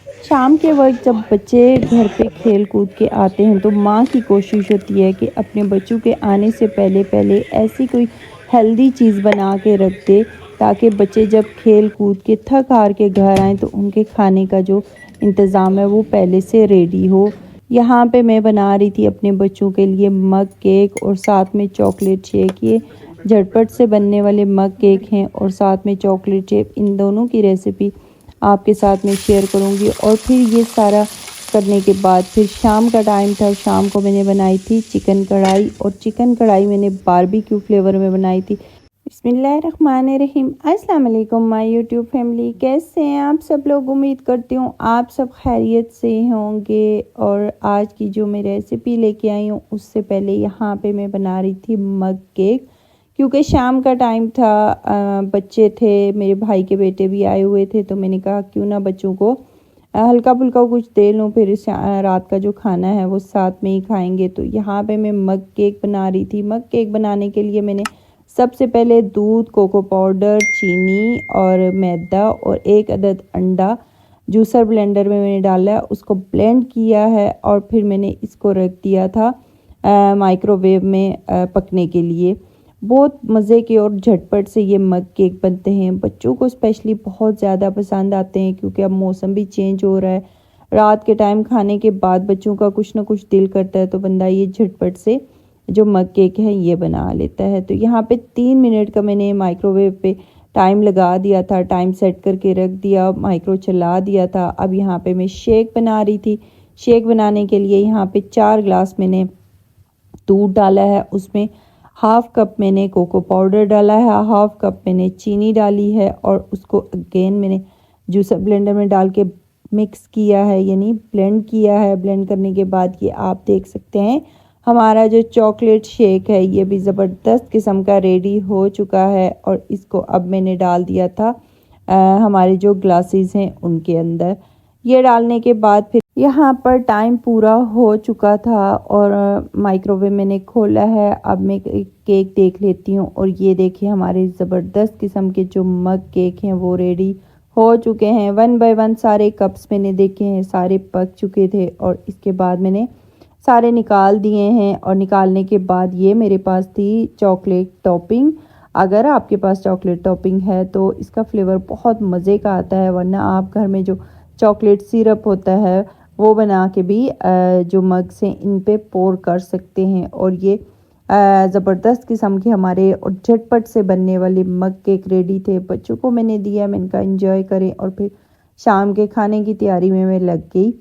शाम के वक़्त जब बच्चे घर पे खेल कूद के आते हैं तो माँ की कोशिश होती है कि अपने बच्चों के आने से पहले पहले ऐसी कोई हेल्दी चीज़ बना के रख दे, ताकि बच्चे जब खेल कूद के थक हार के घर आएँ तो उनके खाने का जो इंतज़ाम है वो पहले से रेडी हो। यहाँ पे मैं बना रही थी अपने बच्चों के लिए मग केक और साथ में चॉकलेट शेक। ये झटपट से बनने वाले मग केक हैं और साथ में चॉकलेट शेक, इन दोनों की रेसिपी आपके साथ में शेयर करूंगी। और फिर ये सारा करने के बाद फिर शाम का टाइम था, शाम को मैंने बनाई थी चिकन कढ़ाई, और चिकन कढ़ाई मैंने बारबेक्यू फ्लेवर में बनाई थी। बिस्मिल्लाहिर्रहमानिर्रहीम। अस्सलाम वालेकुम माय यूट्यूब फैमिली, कैसे हैं आप सब लोग। उम्मीद करती हूँ आप सब खैरियत से होंगे। और आज की जो मैं रेसिपी लेके आई हूँ उससे पहले यहाँ पे मैं बना रही थी मग केक, क्योंकि शाम का टाइम था, बच्चे थे, मेरे भाई के बेटे भी आए हुए थे, तो मैंने कहा क्यों ना बच्चों को हल्का फुल्का कुछ दे लूँ, फिर रात का जो खाना है वो साथ में ही खाएंगे। तो यहाँ पे मैं मग केक बना रही थी। मग केक बनाने के लिए मैंने सबसे पहले दूध, कोको पाउडर, चीनी और मैदा और एक अदद अंडा जूसर ब्लेंडर में मैंने डाला है, उसको ब्लेंड किया है और फिर मैंने इसको रख दिया था माइक्रोवेव में पकने के लिए। बहुत मज़े के और झटपट से ये मग केक बनते हैं। बच्चों को स्पेशली बहुत ज़्यादा पसंद आते हैं, क्योंकि अब मौसम भी चेंज हो रहा है। रात के टाइम खाने के बाद बच्चों का कुछ ना कुछ दिल करता है, तो बंदा ये झटपट से जो मग केक है ये बना लेता है। तो यहाँ पे 3 मिनट का मैंने माइक्रोवेव पे टाइम लगा दिया था, टाइम सेट करके रख दिया, माइक्रो चला दिया था। अब यहाँ पे मैं शेक बना रही थी। शेक बनाने के लिए यहाँ पे 4 ग्लास मैंने दूध डाला है, उसमें हाफ कप मैंने कोको पाउडर डाला है, हाफ कप मैंने चीनी डाली है, और उसको अगेन मैंने जूसर ब्लेंडर में डाल के मिक्स किया है, यानी ब्लेंड किया है। ब्लेंड करने के बाद ये आप देख सकते हैं हमारा जो चॉकलेट शेक है ये भी ज़बरदस्त किस्म का रेडी हो चुका है। और इसको अब मैंने डाल दिया था हमारे जो ग्लासेस हैं उनके अंदर। ये डालने के बाद फिर यहाँ पर टाइम पूरा हो चुका था और माइक्रोवेव मैंने खोला है। अब मैं केक देख लेती हूँ, और ये देखिए हमारे ज़बरदस्त किस्म के जो मग केक हैं वो रेडी हो चुके हैं। 1 बाय 1 सारे कप्स मैंने देखे हैं, सारे पक चुके थे, और इसके बाद मैंने सारे निकाल दिए हैं। और निकालने के बाद ये मेरे पास थी चॉकलेट टॉपिंग। अगर आपके पास चॉकलेट टॉपिंग है तो इसका फ्लेवर बहुत मज़े का आता है, वरना आप घर में जो चॉकलेट सिरप होता है वो बना के भी जो मग से इन पे पोर कर सकते हैं। और ये ज़बरदस्त किस्म के हमारे और झटपट से बनने वाले मग केक रेडी थे। बच्चों को मैंने दिया, मैंने कहा एंजॉय करें, और फिर शाम के खाने की तैयारी में मैं लग गई।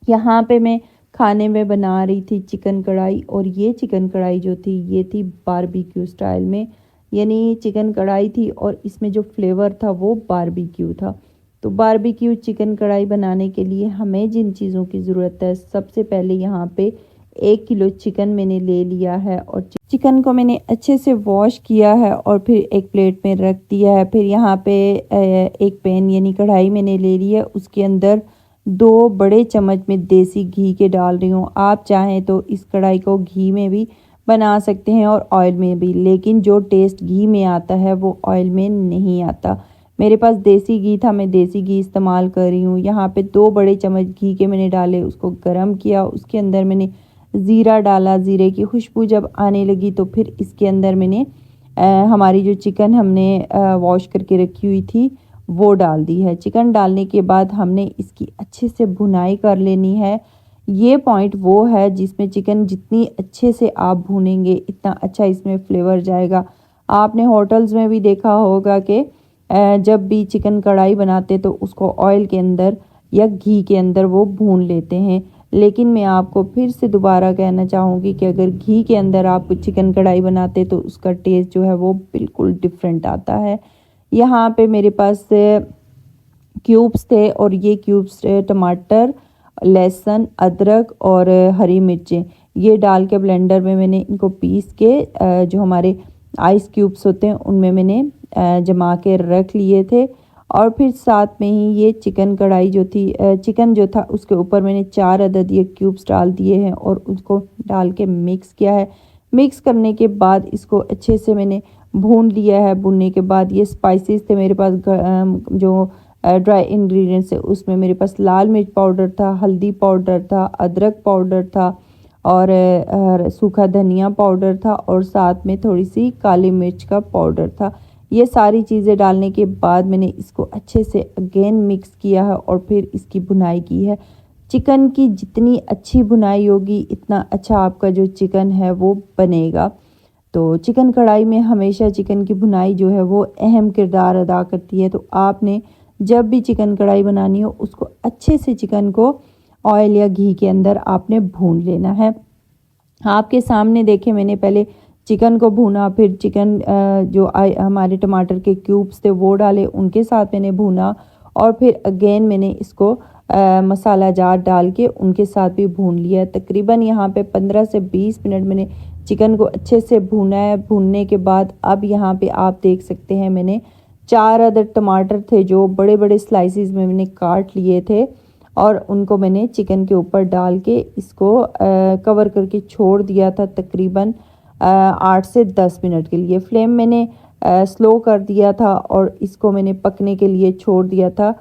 यहाँ पे मैं खाने में बना रही थी चिकन कढ़ाई, और ये चिकन कढ़ाई जो थी ये थी बारबेक्यू स्टाइल में, यानी चिकन कढ़ाई थी और इसमें जो फ्लेवर था वो बारबेक्यू था। तो बारबेक्यू चिकन कढ़ाई बनाने के लिए हमें जिन चीज़ों की ज़रूरत है, सबसे पहले यहाँ पे 1 किलो चिकन मैंने ले लिया है, और चिकन को मैंने अच्छे से वॉश किया है और फिर एक प्लेट में रख दिया है। फिर यहाँ पे एक पैन यानी कढ़ाई मैंने ले ली है, उसके अंदर 2 बड़े चम्मच में देसी घी के डाल रही हूँ। आप चाहें तो इस कढ़ाई को घी में भी बना सकते हैं और ऑयल में भी, लेकिन जो टेस्ट घी में आता है वो ऑयल में नहीं आता। मेरे पास देसी घी था, मैं देसी घी इस्तेमाल कर रही हूँ। यहाँ पे 2 बड़े चम्मच घी के मैंने डाले, उसको गर्म किया, उसके अंदर मैंने ज़ीरा डाला। ज़ीरे की खुशबू जब आने लगी तो फिर इसके अंदर मैंने हमारी जो चिकन हमने वॉश करके रखी हुई थी वो डाल दी है। चिकन डालने के बाद हमने इसकी अच्छे से भुनाई कर लेनी है। ये पॉइंट वो है जिसमें चिकन जितनी अच्छे से आप भूनेंगे इतना अच्छा इसमें फ्लेवर जाएगा। आपने होटल्स में भी देखा होगा कि जब भी चिकन कढ़ाई बनाते तो उसको ऑयल के अंदर या घी के अंदर वो भून लेते हैं, लेकिन मैं आपको फिर से दोबारा कहना चाहूँगी कि अगर घी के अंदर आप चिकन कढ़ाई बनाते तो उसका टेस्ट जो है वो बिल्कुल डिफरेंट आता है। यहाँ पे मेरे पास क्यूब्स थे, और ये क्यूब्स टमाटर, लहसुन, अदरक और हरी मिर्चें ये डाल के ब्लेंडर में मैंने इनको पीस के जो हमारे आइस क्यूब्स होते हैं उनमें मैंने जमा के रख लिए थे। और फिर साथ में ही ये चिकन कढ़ाई जो थी, चिकन जो था उसके ऊपर मैंने 4 अदद ये क्यूब्स डाल दिए हैं और उसको डाल के मिक्स किया है। मिक्स करने के बाद इसको अच्छे से मैंने भून लिया है। भूनने के बाद ये स्पाइसेस थे मेरे पास जो ड्राई इंग्रेडिएंट्स है उसमें मेरे पास लाल मिर्च पाउडर था, हल्दी पाउडर था, अदरक पाउडर था और सूखा धनिया पाउडर था और साथ में थोड़ी सी काली मिर्च का पाउडर था। ये सारी चीज़ें डालने के बाद मैंने इसको अच्छे से अगेन मिक्स किया है और फिर इसकी भुनाई की है। चिकन की जितनी अच्छी भुनाई होगी इतना अच्छा आपका जो चिकन है वो बनेगा। तो चिकन कढ़ाई में हमेशा चिकन की भुनाई जो है वो अहम किरदार अदा करती है। तो आपने जब भी चिकन कढ़ाई बनानी हो उसको अच्छे से चिकन को ऑयल या घी के अंदर आपने भून लेना है। आपके सामने देखें मैंने पहले चिकन को भूना, फिर चिकन जो हमारे टमाटर के क्यूब्स थे वो डाले, उनके साथ मैंने भूना और फिर अगेन मैंने इसको मसाला जार डाल के उनके साथ भी भून लिया। तकरीबन यहाँ पे 15 से 20 मिनट मैंने चिकन को अच्छे से भूना है। भूनने के बाद अब यहाँ पे आप देख सकते हैं मैंने 4 अदद टमाटर थे जो बड़े बड़े स्लाइसिस में मैंने काट लिए थे और उनको मैंने चिकन के ऊपर डाल के इसको कवर करके छोड़ दिया था तकरीबन 8 से 10 मिनट के लिए। फ्लेम मैंने स्लो कर दिया था और इसको मैंने पकने के लिए छोड़ दिया था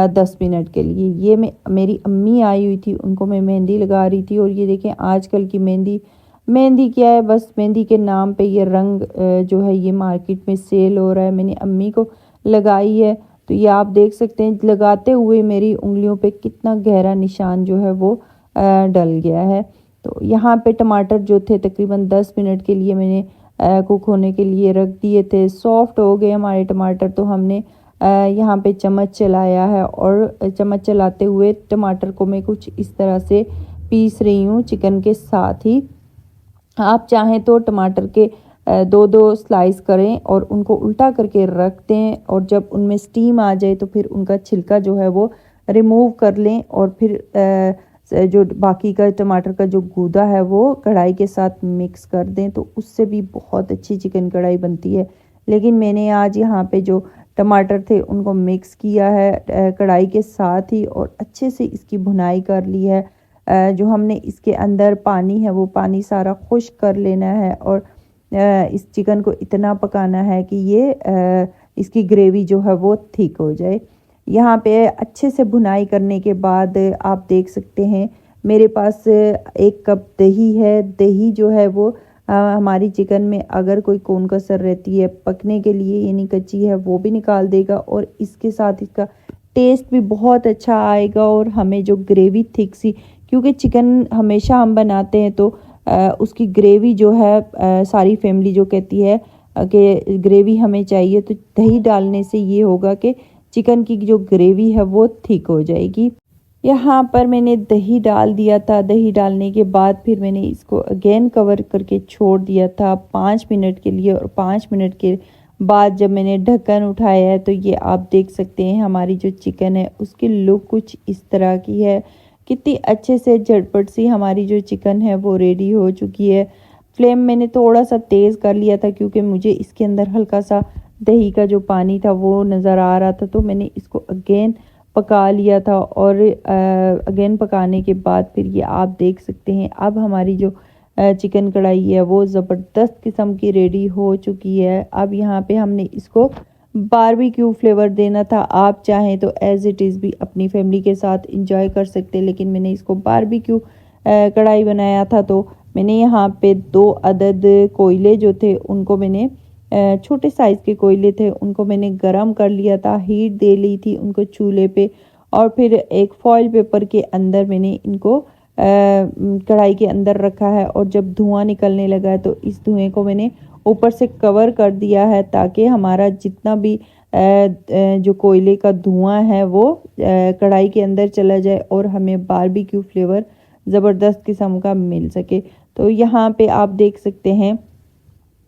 10 मिनट के लिए। ये मेरी अम्मी आई हुई थी, उनको मैं मेहंदी लगा रही थी और ये देखें आजकल की मेहंदी क्या है, बस मेहंदी के नाम पे ये रंग जो है ये मार्केट में सेल हो रहा है। मैंने अम्मी को लगाई है तो ये आप देख सकते हैं लगाते हुए मेरी उंगलियों पे कितना गहरा निशान जो है वो डल गया है। तो यहाँ पे टमाटर जो थे तकरीबन 10 मिनट के लिए मैंने कुक होने के लिए रख दिए थे। सॉफ्ट हो गए हमारे टमाटर तो हमने यहाँ पे चम्मच चलाया है और चम्मच चलाते हुए टमाटर को मैं कुछ इस तरह से पीस रही हूँ चिकन के साथ ही। आप चाहें तो टमाटर के दो दो स्लाइस करें और उनको उल्टा करके रख दें और जब उनमें स्टीम आ जाए तो फिर उनका छिलका जो है वो रिमूव कर लें और फिर जो बाकी का टमाटर का जो गूदा है वो कढ़ाई के साथ मिक्स कर दें तो उससे भी बहुत अच्छी चिकन कढ़ाई बनती है। लेकिन मैंने आज यहाँ पे जो टमाटर थे उनको मिक्स किया है कढ़ाई के साथ ही और अच्छे से इसकी भुनाई कर ली है। जो हमने इसके अंदर पानी है वो पानी सारा खुश्क कर लेना है और इस चिकन को इतना पकाना है कि ये इसकी ग्रेवी जो है वो थिक हो जाए। यहाँ पे अच्छे से भुनाई करने के बाद आप देख सकते हैं मेरे पास 1 कप दही है। दही जो है वो हमारी चिकन में अगर कोई कौन कसर रहती है पकने के लिए यानी कच्ची है वो भी निकाल देगा और इसके साथ इसका टेस्ट भी बहुत अच्छा आएगा और हमें जो ग्रेवी थिक सी, क्योंकि चिकन हमेशा हम बनाते हैं तो उसकी ग्रेवी जो है सारी फैमिली जो कहती है कि ग्रेवी हमें चाहिए, तो दही डालने से ये होगा कि चिकन की जो ग्रेवी है वो थिक हो जाएगी। यहाँ पर मैंने दही डाल दिया था। दही डालने के बाद फिर मैंने इसको अगेन कवर करके छोड़ दिया था 5 मिनट के लिए और 5 मिनट के बाद जब मैंने ढक्कन उठाया है तो ये आप देख सकते हैं हमारी जो चिकन है उसकी लुक कुछ इस तरह की है। कितनी अच्छे से झटपट सी हमारी जो चिकन है वो रेडी हो चुकी है। फ्लेम मैंने थोड़ा सा तेज़ कर लिया था क्योंकि मुझे इसके अंदर हल्का सा दही का जो पानी था वो नज़र आ रहा था, तो मैंने इसको अगेन पका लिया था और अगेन पकाने के बाद फिर ये आप देख सकते हैं अब हमारी जो चिकन कढ़ाई है वो ज़बरदस्त किस्म की रेडी हो चुकी है। अब यहाँ पे हमने इसको बारबेक्यू फ्लेवर देना था। आप चाहें तो एज इट इज़ भी अपनी फैमिली के साथ इंजॉय कर सकते हैं, लेकिन मैंने इसको बारबेक्यू कढ़ाई बनाया था तो मैंने यहाँ पे 2 अदद कोयले जो थे उनको मैंने छोटे साइज़ के कोयले थे उनको मैंने गरम कर लिया था, हीट दे ली थी उनको चूल्हे पे और फिर एक फॉइल पेपर के अंदर मैंने इनको कढ़ाई के अंदर रखा है और जब धुआं निकलने लगा है तो इस धुएं को मैंने ऊपर से कवर कर दिया है ताकि हमारा जितना भी जो कोयले का धुआं है वो कढ़ाई के अंदर चला जाए और हमें बारबेक्यू फ्लेवर ज़बरदस्त किस्म का मिल सके। तो यहाँ पे आप देख सकते हैं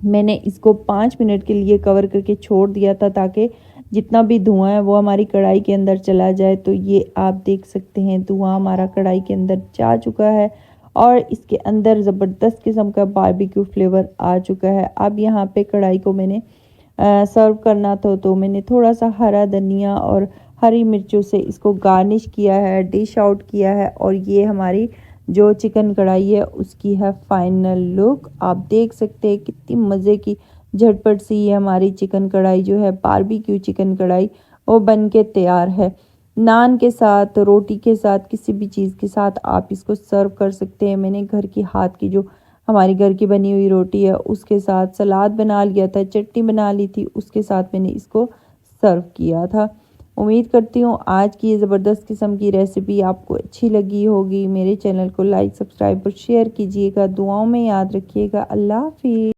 मैंने इसको 5 मिनट के लिए कवर करके छोड़ दिया था ताकि जितना भी धुआं है वो हमारी कढ़ाई के अंदर चला जाए। तो ये आप देख सकते हैं धुआं हमारा कढ़ाई के अंदर जा चुका है और इसके अंदर ज़बरदस्त किस्म का बारबेक्यू फ्लेवर आ चुका है। अब यहाँ पे कढ़ाई को मैंने सर्व करना था तो मैंने थोड़ा सा हरा धनिया और हरी मिर्चों से इसको गार्निश किया है, डिश आउट किया है और ये हमारी जो चिकन कढ़ाई है उसकी है फाइनल लुक। आप देख सकते हैं कितनी मज़े की झटपट सी ये हमारी चिकन कढ़ाई जो है बारबेक्यू चिकन कढ़ाई वो बन के तैयार है। नान के साथ, रोटी के साथ, किसी भी चीज़ के साथ आप इसको सर्व कर सकते हैं। मैंने घर की हाथ की जो हमारी घर की बनी हुई रोटी है उसके साथ सलाद बना लिया था, चटनी बना ली थी, उसके साथ मैंने इसको सर्व किया था। उम्मीद करती हूँ आज की ये ज़बरदस्त किस्म की रेसिपी आपको अच्छी लगी होगी। मेरे चैनल को लाइक, सब्सक्राइब और शेयर कीजिएगा। दुआओं में याद रखिएगा। अल्लाह हाफिज़।